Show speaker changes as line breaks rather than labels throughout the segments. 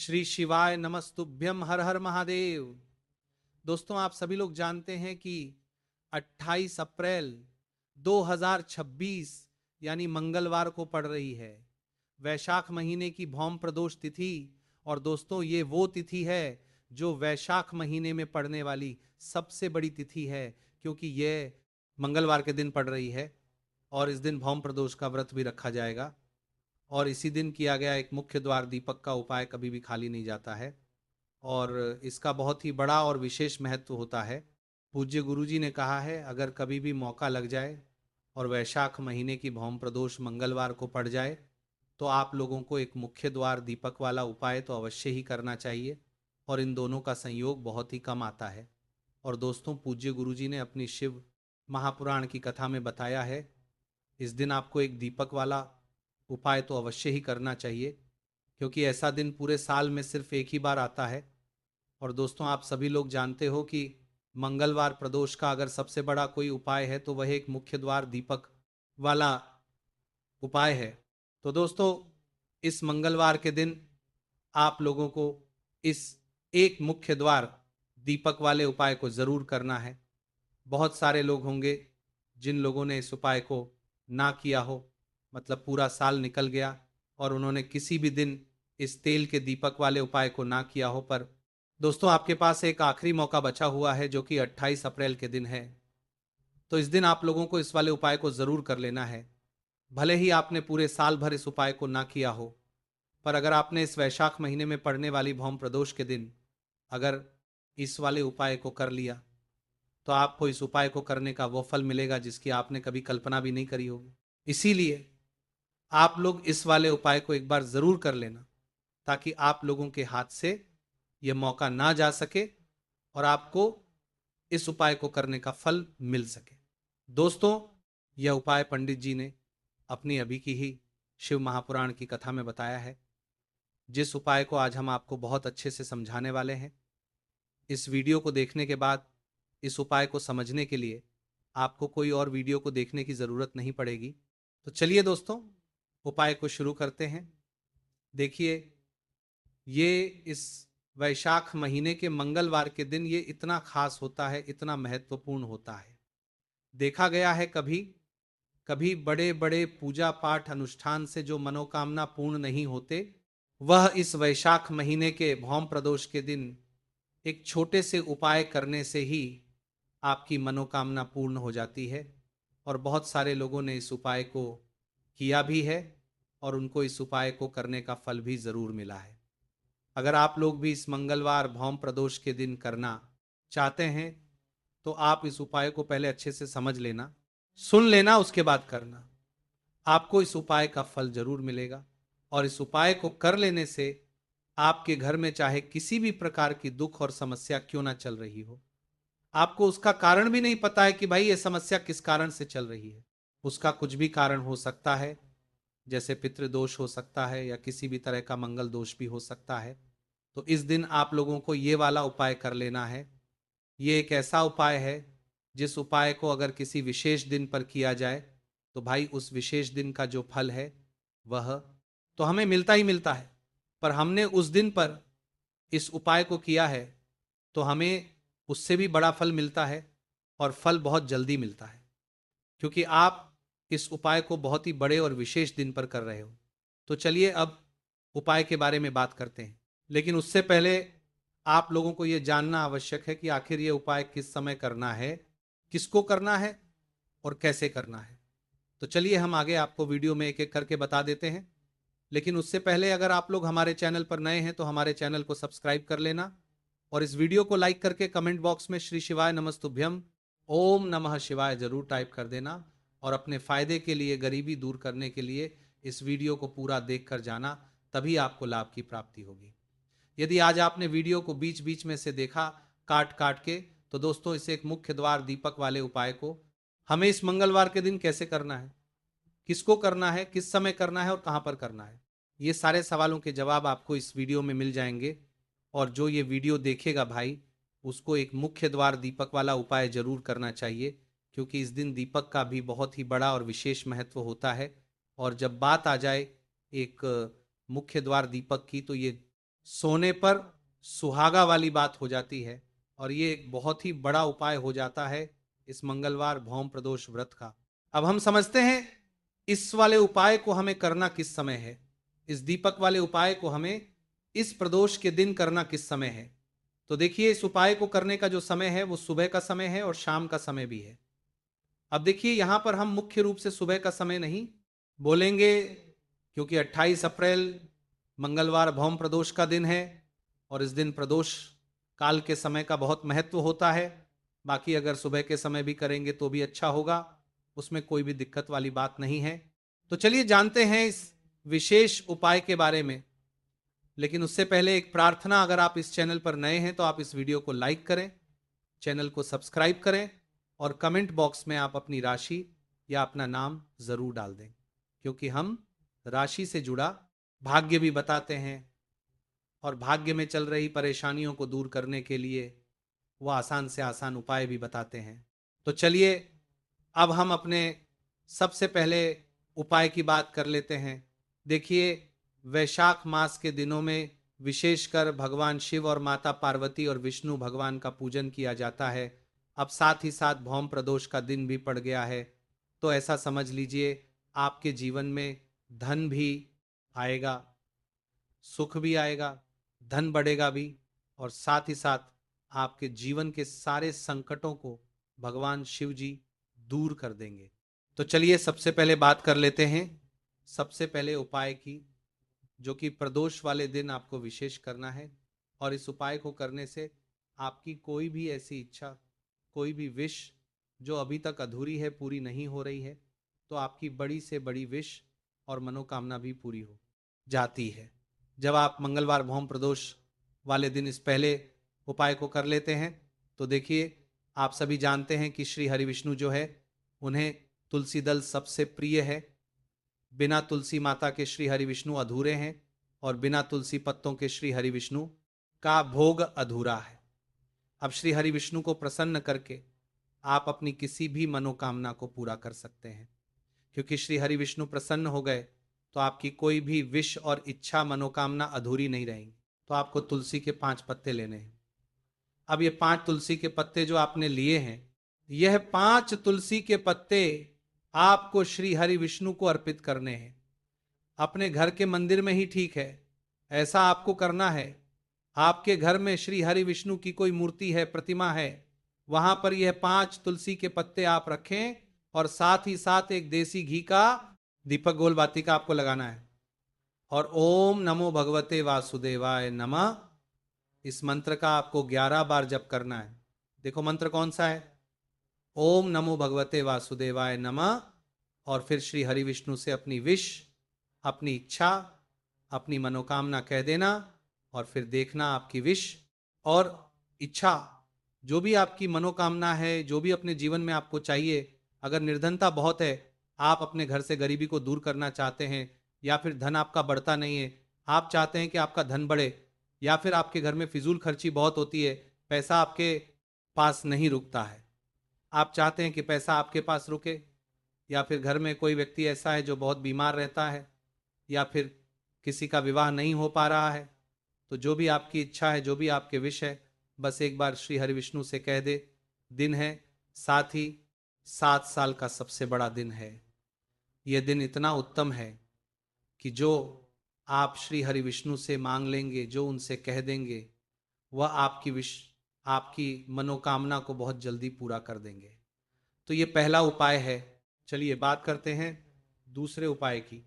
श्री शिवाय नमस्तुभ्यम हर हर महादेव। दोस्तों, आप सभी लोग जानते हैं कि 28 अप्रैल 2026 यानी मंगलवार को पड़ रही है वैशाख महीने की भौम प्रदोष तिथि। और दोस्तों, ये वो तिथि है जो वैशाख महीने में पड़ने वाली सबसे बड़ी तिथि है, क्योंकि यह मंगलवार के दिन पड़ रही है और इस दिन भौम प्रदोष का व्रत भी रखा जाएगा। और इसी दिन किया गया एक मुख्य द्वार दीपक का उपाय कभी भी खाली नहीं जाता है और इसका बहुत ही बड़ा और विशेष महत्व होता है। पूज्य गुरुजी ने कहा है, अगर कभी भी मौका लग जाए और वैशाख महीने की भौम प्रदोष मंगलवार को पड़ जाए तो आप लोगों को एक मुख्य द्वार दीपक वाला उपाय तो अवश्य ही करना चाहिए। और इन दोनों का संयोग बहुत ही कम आता है। और दोस्तों, पूज्य गुरुजी ने अपनी शिव महापुराण की कथा में बताया है, इस दिन आपको एक दीपक वाला उपाय तो अवश्य ही करना चाहिए, क्योंकि ऐसा दिन पूरे साल में सिर्फ एक ही बार आता है। और दोस्तों, आप सभी लोग जानते हो कि मंगलवार प्रदोष का अगर सबसे बड़ा कोई उपाय है तो वह एक मुख्य द्वार दीपक वाला उपाय है। तो दोस्तों, इस मंगलवार के दिन आप लोगों को इस एक मुख्य द्वार दीपक वाले उपाय को जरूर करना है। बहुत सारे लोग होंगे जिन लोगों ने इस उपाय को ना किया हो, मतलब पूरा साल निकल गया और उन्होंने किसी भी दिन इस तेल के दीपक वाले उपाय को ना किया हो। पर दोस्तों, आपके पास एक आखिरी मौका बचा हुआ है जो कि 28 अप्रैल के दिन है। तो इस दिन आप लोगों को इस वाले उपाय को जरूर कर लेना है। भले ही आपने पूरे साल भर इस उपाय को ना किया हो, पर अगर आपने इस वैशाख महीने में पड़ने वाली भौम प्रदोष के दिन अगर इस वाले उपाय को कर लिया तो आपको इस उपाय को करने का वो फल मिलेगा जिसकी आपने कभी कल्पना भी नहीं करी होगी। इसीलिए आप लोग इस वाले उपाय को एक बार जरूर कर लेना, ताकि आप लोगों के हाथ से यह मौका ना जा सके और आपको इस उपाय को करने का फल मिल सके। दोस्तों, यह उपाय पंडित जी ने अपनी अभी की ही शिव महापुराण की कथा में बताया है, जिस उपाय को आज हम आपको बहुत अच्छे से समझाने वाले हैं। इस वीडियो को देखने के बाद इस उपाय को समझने के लिए आपको कोई और वीडियो को देखने की ज़रूरत नहीं पड़ेगी। तो चलिए दोस्तों, उपाय को शुरू करते हैं। देखिए, ये इस वैशाख महीने के मंगलवार के दिन ये इतना खास होता है, इतना महत्वपूर्ण होता है। देखा गया है कभी कभी बड़े बड़े पूजा पाठ अनुष्ठान से जो मनोकामना पूर्ण नहीं होते, वह इस वैशाख महीने के भौम प्रदोष के दिन एक छोटे से उपाय करने से ही आपकी मनोकामना पूर्ण हो जाती है। और बहुत सारे लोगों ने इस उपाय को किया भी है और उनको इस उपाय को करने का फल भी जरूर मिला है। अगर आप लोग भी इस मंगलवार भौम प्रदोष के दिन करना चाहते हैं तो आप इस उपाय को पहले अच्छे से समझ लेना, सुन लेना, उसके बाद करना। आपको इस उपाय का फल जरूर मिलेगा। और इस उपाय को कर लेने से आपके घर में चाहे किसी भी प्रकार की दुख और समस्या क्यों ना चल रही हो, आपको उसका कारण भी नहीं पता है कि भाई ये समस्या किस कारण से चल रही है, उसका कुछ भी कारण हो सकता है, जैसे पितृदोष हो सकता है या किसी भी तरह का मंगल दोष भी हो सकता है। तो इस दिन आप लोगों को ये वाला उपाय कर लेना है। ये एक ऐसा उपाय है जिस उपाय को अगर किसी विशेष दिन पर किया जाए तो भाई उस विशेष दिन का जो फल है वह तो हमें मिलता ही मिलता है। पर हमने उस दिन पर इस उपाय को किया है तो हमें उससे भी बड़ा फल मिलता है और फल बहुत जल्दी मिलता है, क्योंकि आप इस उपाय को बहुत ही बड़े और विशेष दिन पर कर रहे हो। तो चलिए अब उपाय के बारे में बात करते हैं। लेकिन उससे पहले आप लोगों को यह जानना आवश्यक है कि आखिर ये उपाय किस समय करना है, किसको करना है और कैसे करना है। तो चलिए हम आगे आपको वीडियो में एक एक करके बता देते हैं। लेकिन उससे पहले अगर आप लोग हमारे चैनल पर नए हैं तो हमारे चैनल को सब्सक्राइब कर लेना और इस वीडियो को लाइक करके कमेंट बॉक्स में श्री शिवाय नमस्तुभ्यम ओम नमः शिवाय जरूर टाइप कर देना। और अपने फायदे के लिए, गरीबी दूर करने के लिए इस वीडियो को पूरा देख कर जाना, तभी आपको लाभ की प्राप्ति होगी। यदि आज आपने वीडियो को बीच बीच में से देखा काट काट के, तो दोस्तों, इसे एक मुख्य द्वार दीपक वाले उपाय को हमें इस मंगलवार के दिन कैसे करना है, किसको करना है, किस समय करना है और कहां पर करना है, ये सारे सवालों के जवाब आपको इस वीडियो में मिल जाएंगे। और जो ये वीडियो देखेगा भाई, उसको एक मुख्य द्वार दीपक वाला उपाय जरूर करना चाहिए, क्योंकि इस दिन दीपक का भी बहुत ही बड़ा और विशेष महत्व होता है। और जब बात आ जाए एक मुख्य द्वार दीपक की, तो ये सोने पर सुहागा वाली बात हो जाती है और ये एक बहुत ही बड़ा उपाय हो जाता है इस मंगलवार भौम प्रदोष व्रत का। अब हम समझते हैं इस वाले उपाय को हमें करना किस समय है, इस दीपक वाले उपाय को हमें इस प्रदोष के दिन करना किस समय है। तो देखिए, इस उपाय को करने का जो समय है वो सुबह का समय है और शाम का समय भी है। अब देखिए, यहां पर हम मुख्य रूप से सुबह का समय नहीं बोलेंगे, क्योंकि 28 अप्रैल मंगलवार भौम प्रदोष का दिन है और इस दिन प्रदोष काल के समय का बहुत महत्व होता है। बाकी अगर सुबह के समय भी करेंगे तो भी अच्छा होगा, उसमें कोई भी दिक्कत वाली बात नहीं है। तो चलिए जानते हैं इस विशेष उपाय के बारे में। लेकिन उससे पहले एक प्रार्थना, अगर आप इस चैनल पर नए हैं तो आप इस वीडियो को लाइक करें, चैनल को सब्सक्राइब करें और कमेंट बॉक्स में आप अपनी राशि या अपना नाम जरूर डाल दें, क्योंकि हम राशि से जुड़ा भाग्य भी बताते हैं और भाग्य में चल रही परेशानियों को दूर करने के लिए वह आसान से आसान उपाय भी बताते हैं। तो चलिए अब हम अपने सबसे पहले उपाय की बात कर लेते हैं। देखिए, वैशाख मास के दिनों में विशेषकर भगवान शिव और माता पार्वती और विष्णु भगवान का पूजन किया जाता है। अब साथ ही साथ भौम प्रदोष का दिन भी पड़ गया है, तो ऐसा समझ लीजिए आपके जीवन में धन भी आएगा, सुख भी आएगा, धन बढ़ेगा भी, और साथ ही साथ आपके जीवन के सारे संकटों को भगवान शिव जी दूर कर देंगे। तो चलिए सबसे पहले बात कर लेते हैं सबसे पहले उपाय की, जो कि प्रदोष वाले दिन आपको विशेष करना है। और इस उपाय को करने से आपकी कोई भी ऐसी इच्छा, कोई भी विश जो अभी तक अधूरी है, पूरी नहीं हो रही है, तो आपकी बड़ी से बड़ी विश और मनोकामना भी पूरी हो जाती है जब आप मंगलवार भौम प्रदोष वाले दिन इस पहले उपाय को कर लेते हैं। तो देखिए, आप सभी जानते हैं कि श्री हरि विष्णु जो है, उन्हें तुलसी दल सबसे प्रिय है। बिना तुलसी माता के श्री हरि विष्णु अधूरे हैं और बिना तुलसी पत्तों के श्री हरि विष्णु का भोग अधूरा है। अब श्री हरि विष्णु को प्रसन्न करके आप अपनी किसी भी मनोकामना को पूरा कर सकते हैं, क्योंकि श्री हरि विष्णु प्रसन्न हो गए तो आपकी कोई भी विश और इच्छा, मनोकामना अधूरी नहीं रहेंगी। तो आपको तुलसी के 5 पत्ते लेने हैं। अब ये 5 तुलसी के पत्ते जो आपने लिए हैं, यह 5 तुलसी के पत्ते आपको श्री हरि विष्णु को अर्पित करने हैं। अपने घर के मंदिर में ही ठीक है, ऐसा आपको करना है। आपके घर में श्री हरि विष्णु की कोई मूर्ति है, प्रतिमा है, वहां पर यह 5 तुलसी के पत्ते आप रखें और साथ ही साथ एक देसी घी का दीपक गोल बाती का आपको लगाना है और ओम नमो भगवते वासुदेवाय नमः, इस मंत्र का आपको 11 बार जप करना है। देखो मंत्र कौन सा है, ओम नमो भगवते वासुदेवाय नमः। और फिर श्री हरि विष्णु से अपनी विश, अपनी इच्छा, अपनी मनोकामना कह देना और फिर देखना आपकी विश और इच्छा, जो भी आपकी मनोकामना है, जो भी अपने जीवन में आपको चाहिए, अगर निर्धनता बहुत है, आप अपने घर से गरीबी को दूर करना चाहते हैं, या फिर धन आपका बढ़ता नहीं है, आप चाहते हैं कि आपका धन बढ़े, या फिर आपके घर में फिजूल खर्ची बहुत होती है, पैसा आपके पास नहीं रुकता है, आप चाहते हैं कि पैसा आपके पास रुके, या फिर घर में कोई व्यक्ति ऐसा है जो बहुत बीमार रहता है, या फिर किसी का विवाह नहीं हो पा रहा है, तो जो भी आपकी इच्छा है, जो भी आपके विश है, बस एक बार श्री हरि विष्णु से कह दे। दिन है, साथ ही 7 साल का सबसे बड़ा दिन है। यह दिन इतना उत्तम है कि जो आप श्री हरि विष्णु से मांग लेंगे, जो उनसे कह देंगे, वह आपकी विश, आपकी मनोकामना को बहुत जल्दी पूरा कर देंगे। तो ये पहला उपाय है। चलिए बात करते हैं दूसरे उपाय की।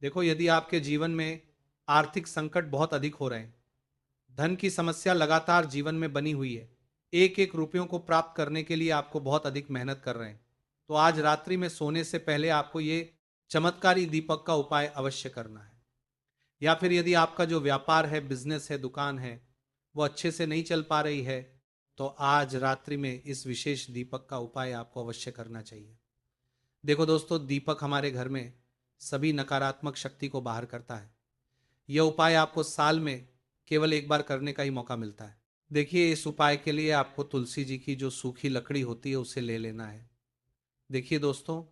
देखो, यदि आपके जीवन में आर्थिक संकट बहुत अधिक हो रहे हैं, धन की समस्या लगातार जीवन में बनी हुई है, एक एक रुपयों को प्राप्त करने के लिए आपको बहुत अधिक मेहनत कर रहे हैं, तो आज रात्रि में सोने से पहले आपको ये चमत्कारी दीपक का उपाय अवश्य करना है। या फिर यदि आपका जो व्यापार है, बिजनेस है, दुकान है, वो अच्छे से नहीं चल पा रही है, तो आज रात्रि में इस विशेष दीपक का उपाय आपको अवश्य करना चाहिए। देखो दोस्तों, दीपक हमारे घर में सभी नकारात्मक शक्ति को बाहर करता है। यह उपाय आपको साल में केवल एक बार करने का ही मौका मिलता है। देखिए, इस उपाय के लिए आपको तुलसी जी की जो सूखी लकड़ी होती है उसे ले लेना है। देखिए दोस्तों,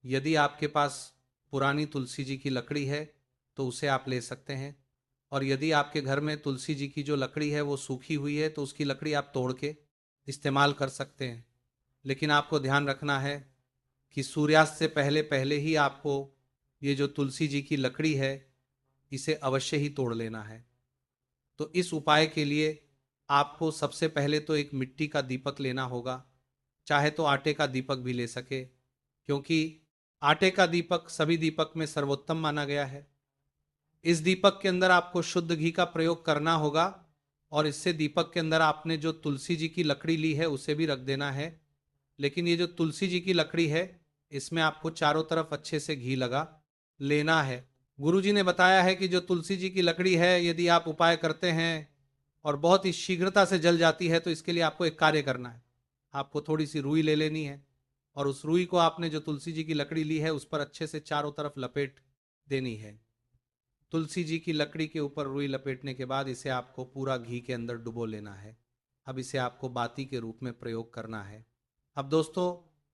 यदि आपके पास पुरानी तुलसी जी की लकड़ी है तो उसे आप ले सकते हैं, और यदि आपके घर में तुलसी जी की जो लकड़ी है वो सूखी हुई है तो उसकी लकड़ी आप तोड़ के इस्तेमाल कर सकते हैं। लेकिन आपको ध्यान रखना है कि सूर्यास्त से पहले पहले ही आपको ये जो तुलसी जी की लकड़ी है इसे अवश्य ही तोड़ लेना है। तो इस उपाय के लिए आपको सबसे पहले तो एक मिट्टी का दीपक लेना होगा, चाहे तो आटे का दीपक भी ले सके, क्योंकि आटे का दीपक सभी दीपक में सर्वोत्तम माना गया है। इस दीपक के अंदर आपको शुद्ध घी का प्रयोग करना होगा और इससे दीपक के अंदर आपने जो तुलसी जी की लकड़ी ली है उसे भी रख देना है। लेकिन ये जो तुलसी जी की लकड़ी है इसमें आपको चारों तरफ अच्छे से घी लगा लेना है। गुरु जी ने बताया है कि जो तुलसी जी की लकड़ी है यदि आप उपाय करते हैं और बहुत ही शीघ्रता से जल जाती है तो इसके लिए आपको एक कार्य करना है। आपको थोड़ी सी रुई ले लेनी है और उस रुई को आपने जो तुलसी जी की लकड़ी ली है उस पर अच्छे से चारों तरफ लपेट देनी है। तुलसी जी की लकड़ी के ऊपर रुई लपेटने के बाद इसे आपको पूरा घी के अंदर डुबो लेना है। अब इसे आपको बाती के रूप में प्रयोग करना है। अब दोस्तों,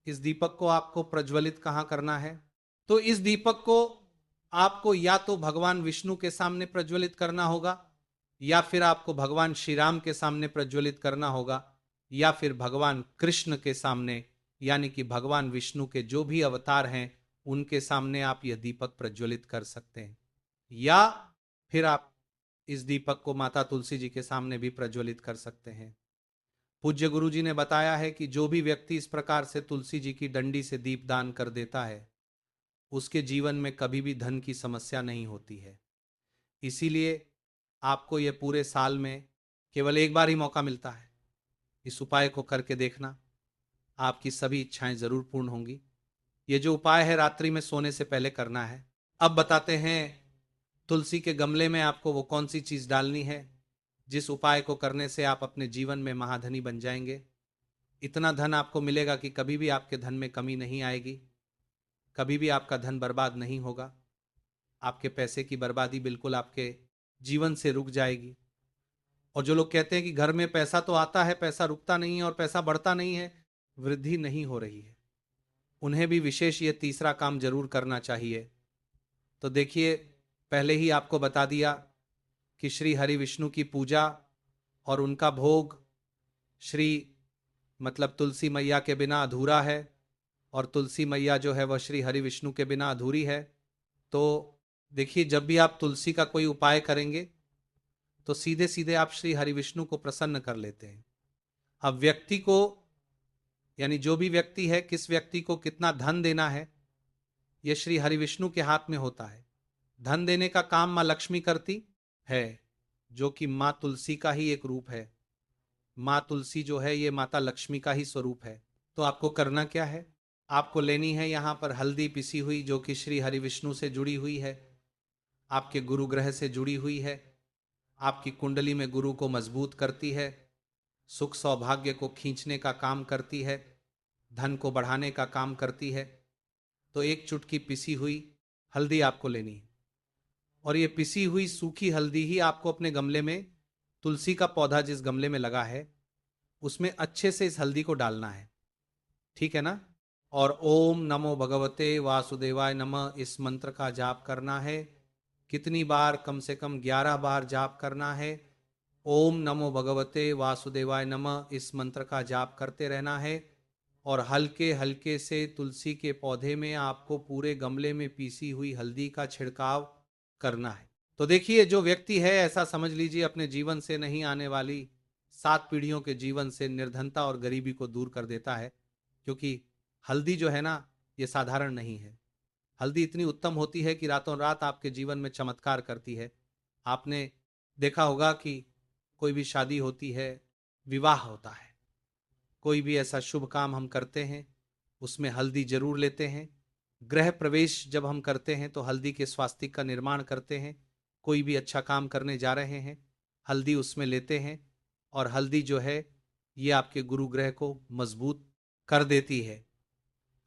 इस दीपक को आपको प्रज्वलित कहाँ करना है? तो इस दीपक को आपको या तो भगवान विष्णु के सामने प्रज्वलित करना होगा, या फिर आपको भगवान श्री राम के सामने प्रज्वलित करना होगा, या फिर भगवान कृष्ण के सामने, यानी कि भगवान विष्णु के जो भी अवतार हैं उनके सामने आप यह दीपक प्रज्वलित कर सकते हैं। या फिर आप इस दीपक को माता तुलसी जी के सामने भी प्रज्वलित कर सकते हैं। पूज्य गुरु जी ने बताया है कि जो भी व्यक्ति इस प्रकार से तुलसी जी की डंडी से दीप दान कर देता है उसके जीवन में कभी भी धन की समस्या नहीं होती है। इसीलिए आपको यह पूरे साल में केवल एक बार ही मौका मिलता है। इस उपाय को करके देखना, आपकी सभी इच्छाएं जरूर पूर्ण होंगी। ये जो उपाय है रात्रि में सोने से पहले करना है। अब बताते हैं तुलसी के गमले में आपको वो कौन सी चीज डालनी है जिस उपाय को करने से आप अपने जीवन में महाधनी बन जाएंगे। इतना धन आपको मिलेगा कि कभी भी आपके धन में कमी नहीं आएगी, कभी भी आपका धन बर्बाद नहीं होगा। आपके पैसे की बर्बादी बिल्कुल आपके जीवन से रुक जाएगी। और जो लोग कहते हैं कि घर में पैसा तो आता है, पैसा रुकता नहीं है और पैसा बढ़ता नहीं है, वृद्धि नहीं हो रही है, उन्हें भी विशेष ये तीसरा काम जरूर करना चाहिए। तो देखिए, पहले ही आपको बता दिया कि श्री हरि विष्णु की पूजा और उनका भोग श्री मतलब तुलसी मैया के बिना अधूरा है, और तुलसी मैया जो है वह श्री हरि विष्णु के बिना अधूरी है। तो देखिए, जब भी आप तुलसी का कोई उपाय करेंगे तो सीधे सीधे आप श्री हरि विष्णु को प्रसन्न कर लेते हैं। अब व्यक्ति को, यानी जो भी व्यक्ति है, किस व्यक्ति को कितना धन देना है यह श्री हरि विष्णु के हाथ में होता है। धन देने का काम माँ लक्ष्मी करती है, जो कि माँ तुलसी का ही एक रूप है। माँ तुलसी जो है ये माता लक्ष्मी का ही स्वरूप है। तो आपको करना क्या है? आपको लेनी है यहाँ पर हल्दी पिसी हुई, जो कि श्री हरि विष्णु से जुड़ी हुई है, आपके गुरु ग्रह से जुड़ी हुई है, आपकी कुंडली में गुरु को मजबूत करती है, सुख सौभाग्य को खींचने का काम करती है, धन को बढ़ाने का काम करती है। तो एक चुटकी पिसी हुई हल्दी आपको लेनी है, और ये पिसी हुई सूखी हल्दी ही आपको अपने गमले में, तुलसी का पौधा जिस गमले में लगा है उसमें अच्छे से इस हल्दी को डालना है। ठीक है ना? और ओम नमो भगवते वासुदेवाय नमः इस मंत्र का जाप करना है। कितनी बार? कम से कम 11 बार जाप करना है। ओम नमो भगवते वासुदेवाय नमः इस मंत्र का जाप करते रहना है, और हल्के हल्के से तुलसी के पौधे में आपको पूरे गमले में पीसी हुई हल्दी का छिड़काव करना है। तो देखिए, जो व्यक्ति है, ऐसा समझ लीजिए, अपने जीवन से नहीं आने वाली 7 पीढ़ियों के जीवन से निर्धनता और गरीबी को दूर कर देता है। क्योंकि हल्दी जो है ना, ये साधारण नहीं है। हल्दी इतनी उत्तम होती है कि रातों रात आपके जीवन में चमत्कार करती है। आपने देखा होगा कि कोई भी शादी होती है, विवाह होता है, कोई भी ऐसा शुभ काम हम करते हैं उसमें हल्दी जरूर लेते हैं। गृह प्रवेश जब हम करते हैं तो हल्दी के स्वास्तिक का निर्माण करते हैं। कोई भी अच्छा काम करने जा रहे हैं, हल्दी उसमें लेते हैं, और हल्दी जो है ये आपके गुरु ग्रह को मजबूत कर देती है।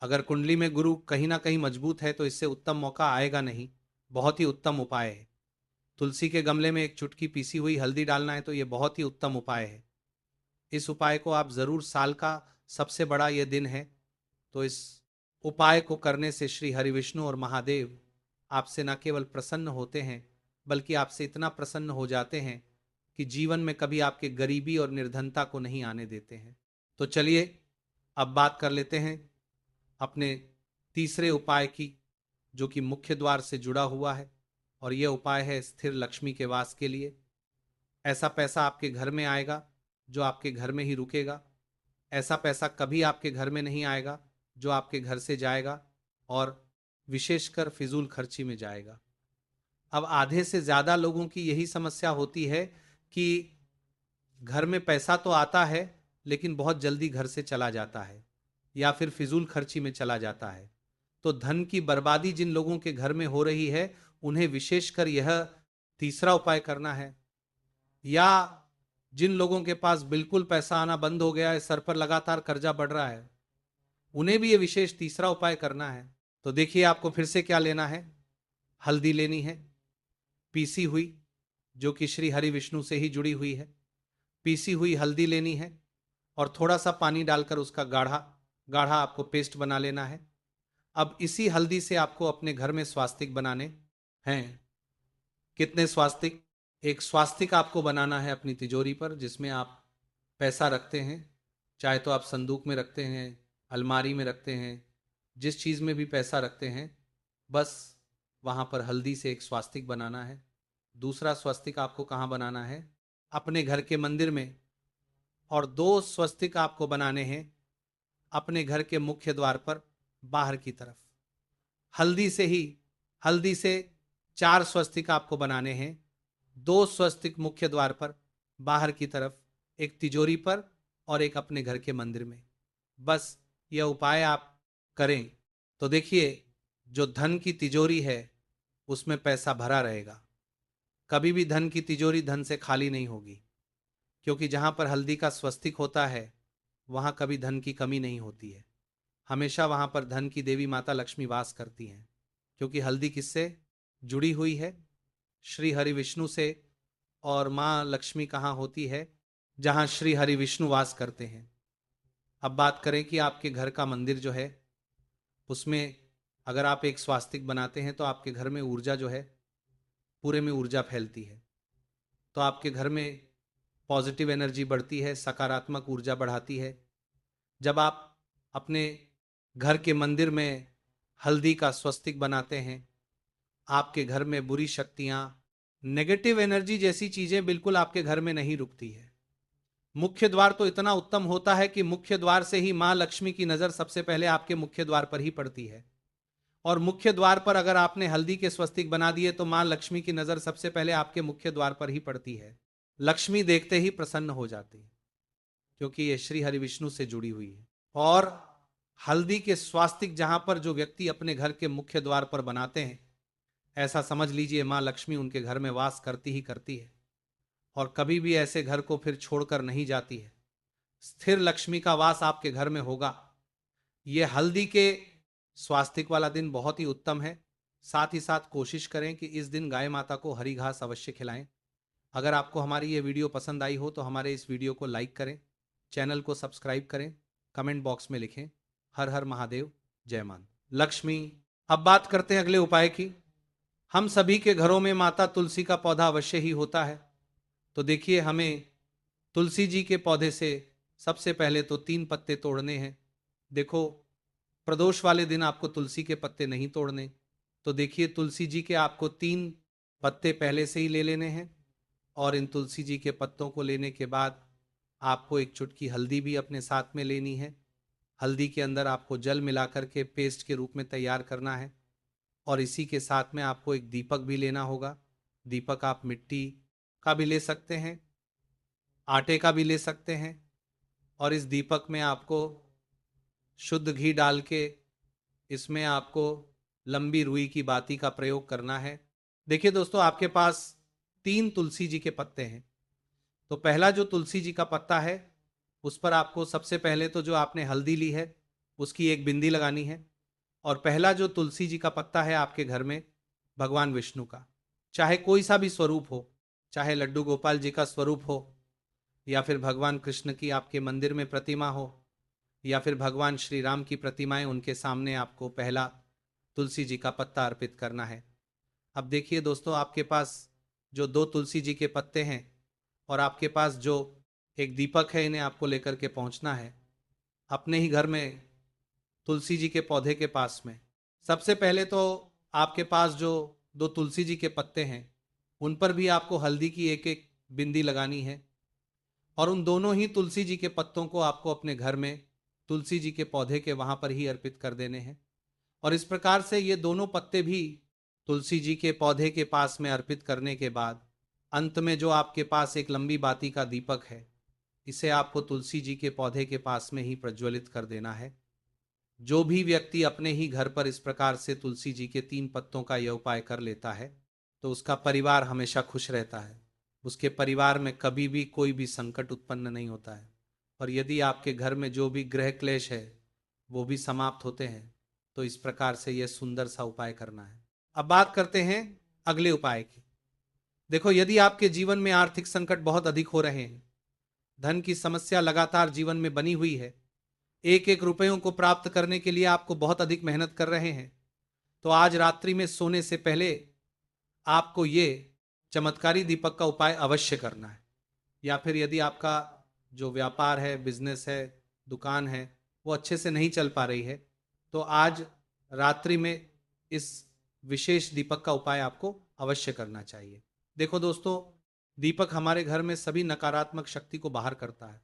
अगर कुंडली में गुरु कहीं ना कहीं मजबूत है तो इससे उत्तम मौका आएगा नहीं। बहुत ही उत्तम उपाय है। तुलसी के गमले में एक चुटकी पीसी हुई हल्दी डालना है तो ये बहुत ही उत्तम उपाय है। इस उपाय को आप जरूर, साल का सबसे बड़ा ये दिन है, तो इस उपाय को करने से श्री हरि विष्णु और महादेव आपसे न केवल प्रसन्न होते हैं बल्कि आपसे इतना प्रसन्न हो जाते हैं कि जीवन में कभी आपके गरीबी और निर्धनता को नहीं आने देते हैं। तो चलिए अब बात कर लेते हैं अपने तीसरे उपाय की, जो कि मुख्य द्वार से जुड़ा हुआ है, और यह उपाय है स्थिर लक्ष्मी के वास के लिए। ऐसा पैसा आपके घर में आएगा जो आपके घर में ही रुकेगा। ऐसा पैसा कभी आपके घर में नहीं आएगा जो आपके घर से जाएगा और विशेषकर फिजूल खर्ची में जाएगा। अब आधे से ज्यादा लोगों की यही समस्या होती है कि घर में पैसा तो आता है लेकिन बहुत जल्दी घर से चला जाता है या फिर फिजूल खर्ची में चला जाता है। तो धन की बर्बादी जिन लोगों के घर में हो रही है उन्हें विशेषकर यह तीसरा उपाय करना है। या जिन लोगों के पास बिल्कुल पैसा आना बंद हो गया है, सर पर लगातार कर्जा बढ़ रहा है, उन्हें भी यह विशेष तीसरा उपाय करना है। तो देखिए आपको फिर से क्या लेना है। हल्दी लेनी है पीसी हुई, जो कि श्री हरि विष्णु से ही जुड़ी हुई है। पीसी हुई हल्दी लेनी है और थोड़ा सा पानी डालकर उसका गाढ़ा गाढ़ा आपको पेस्ट बना लेना है। अब इसी हल्दी से आपको अपने घर में स्वास्तिक बनाने हैं। कितने स्वास्तिक? एक स्वास्तिक आपको बनाना है अपनी तिजोरी पर, जिसमें आप पैसा रखते हैं। चाहे तो आप संदूक में रखते हैं, अलमारी में रखते हैं, जिस चीज में भी पैसा रखते हैं, बस वहां पर हल्दी से एक स्वास्तिक बनाना है। दूसरा स्वास्तिक आपको कहाँ बनाना है? अपने घर के मंदिर में। और दो स्वस्तिक आपको बनाने हैं अपने घर के मुख्य द्वार पर बाहर की तरफ। हल्दी से 4 स्वस्तिक आपको बनाने हैं। 2 स्वस्तिक मुख्य द्वार पर बाहर की तरफ, एक तिजोरी पर और एक अपने घर के मंदिर में। बस यह उपाय आप करें तो देखिए जो धन की तिजोरी है उसमें पैसा भरा रहेगा। कभी भी धन की तिजोरी धन से खाली नहीं होगी, क्योंकि जहां पर हल्दी का स्वस्तिक होता है वहां कभी धन की कमी नहीं होती है। हमेशा वहां पर धन की देवी माता लक्ष्मी वास करती हैं, क्योंकि हल्दी किससे जुड़ी हुई है? श्री हरि विष्णु से। और मां लक्ष्मी कहाँ होती है? जहां श्री हरि विष्णु वास करते हैं। अब बात करें कि आपके घर का मंदिर जो है उसमें अगर आप एक स्वास्तिक बनाते हैं तो आपके घर में ऊर्जा जो है, पूरे में ऊर्जा फैलती है। तो आपके घर में पॉजिटिव एनर्जी बढ़ती है, सकारात्मक ऊर्जा बढ़ाती है। जब आप अपने घर के मंदिर में हल्दी का स्वस्तिक बनाते हैं, आपके घर में बुरी शक्तियां, नेगेटिव एनर्जी जैसी चीजें बिल्कुल आपके घर में नहीं रुकती है। मुख्य द्वार तो इतना उत्तम होता है कि मुख्य द्वार से ही मां लक्ष्मी की नजर सबसे पहले आपके मुख्य द्वार पर ही पड़ती है। और मुख्य द्वार पर अगर आपने हल्दी के स्वस्तिक बना दिए तो मां लक्ष्मी की नजर सबसे पहले आपके मुख्य द्वार पर ही पड़ती है। लक्ष्मी देखते ही प्रसन्न हो जाती है, क्योंकि ये श्री हरि विष्णु से जुड़ी हुई है। और हल्दी के स्वास्तिक जहां पर जो व्यक्ति अपने घर के मुख्य द्वार पर बनाते हैं, ऐसा समझ लीजिए मां लक्ष्मी उनके घर में वास करती ही करती है और कभी भी ऐसे घर को फिर छोड़कर नहीं जाती है। स्थिर लक्ष्मी का वास आपके घर में होगा। यह हल्दी के स्वास्तिक वाला दिन बहुत ही उत्तम है। साथ ही साथ कोशिश करें कि इस दिन गाय माता को हरी घास अवश्य खिलाएं। अगर आपको हमारी ये वीडियो पसंद आई हो तो हमारे इस वीडियो को लाइक करें, चैनल को सब्सक्राइब करें, कमेंट बॉक्स में लिखें हर हर महादेव, जय मान लक्ष्मी। अब बात करते हैं अगले उपाय की। हम सभी के घरों में माता तुलसी का पौधा अवश्य ही होता है। तो देखिए हमें तुलसी जी के पौधे से सबसे पहले तो 3 पत्ते तोड़ने हैं। देखो प्रदोष वाले दिन आपको तुलसी के पत्ते नहीं तोड़ने। तो देखिए तुलसी जी के आपको 3 पत्ते पहले से ही ले लेने हैं। और इन तुलसी जी के पत्तों को लेने के बाद आपको एक चुटकी हल्दी भी अपने साथ में लेनी है। हल्दी के अंदर आपको जल मिलाकर के पेस्ट के रूप में तैयार करना है। और इसी के साथ में आपको एक दीपक भी लेना होगा। दीपक आप मिट्टी का भी ले सकते हैं, आटे का भी ले सकते हैं। और इस दीपक में आपको शुद्ध घी डाल के इसमें आपको लंबी रुई की बाती का प्रयोग करना है। देखिए दोस्तों आपके पास 3 तुलसी जी के पत्ते हैं। तो पहला जो तुलसी जी का पत्ता है उस पर आपको सबसे पहले तो जो आपने हल्दी ली है उसकी एक बिंदी लगानी है। और पहला जो तुलसी जी का पत्ता है आपके घर में भगवान विष्णु का, चाहे कोई सा भी स्वरूप हो, चाहे लड्डू गोपाल जी का स्वरूप हो, या फिर भगवान कृष्ण की आपके मंदिर में प्रतिमा हो, या फिर भगवान श्री राम की प्रतिमाएं, उनके सामने आपको पहला तुलसी जी का पत्ता अर्पित करना है। अब देखिए दोस्तों आपके पास जो 2 तुलसी जी के पत्ते हैं और आपके पास जो एक दीपक है, इन्हें आपको लेकर के पहुंचना है अपने ही घर में तुलसी जी के पौधे के पास में। सबसे पहले तो आपके पास जो 2 तुलसी जी के पत्ते हैं उन पर भी आपको हल्दी की एक एक बिंदी लगानी है और उन दोनों ही तुलसी जी के पत्तों को आपको अपने घर में तुलसी जी के पौधे के वहां पर ही अर्पित कर देने हैं। और इस प्रकार से ये दोनों पत्ते भी तुलसी जी के पौधे के पास में अर्पित करने के बाद अंत में जो आपके पास एक लंबी बाती का दीपक है, इसे आपको तुलसी जी के पौधे के पास में ही प्रज्वलित कर देना है। जो भी व्यक्ति अपने ही घर पर इस प्रकार से तुलसी जी के 3 पत्तों का यह उपाय कर लेता है तो उसका परिवार हमेशा खुश रहता है, उसके परिवार में कभी भी कोई भी संकट उत्पन्न नहीं होता है और यदि आपके घर में जो भी ग्रह क्लेश है वो भी समाप्त होते हैं। तो इस प्रकार से यह सुंदर सा उपाय करना है। अब बात करते हैं अगले उपाय की। देखो, यदि आपके जीवन में आर्थिक संकट बहुत अधिक हो रहे हैं, धन की समस्या लगातार जीवन में बनी हुई है, एक एक रुपयों को प्राप्त करने के लिए आपको बहुत अधिक मेहनत कर रहे हैं, तो आज रात्रि में सोने से पहले आपको ये चमत्कारी दीपक का उपाय अवश्य करना है। या फिर यदि आपका जो व्यापार है, बिजनेस है, दुकान है, वो अच्छे से नहीं चल पा रही है, तो आज रात्रि में इस विशेष दीपक का उपाय आपको अवश्य करना चाहिए। देखो दोस्तों, दीपक हमारे घर में सभी नकारात्मक शक्ति को बाहर करता है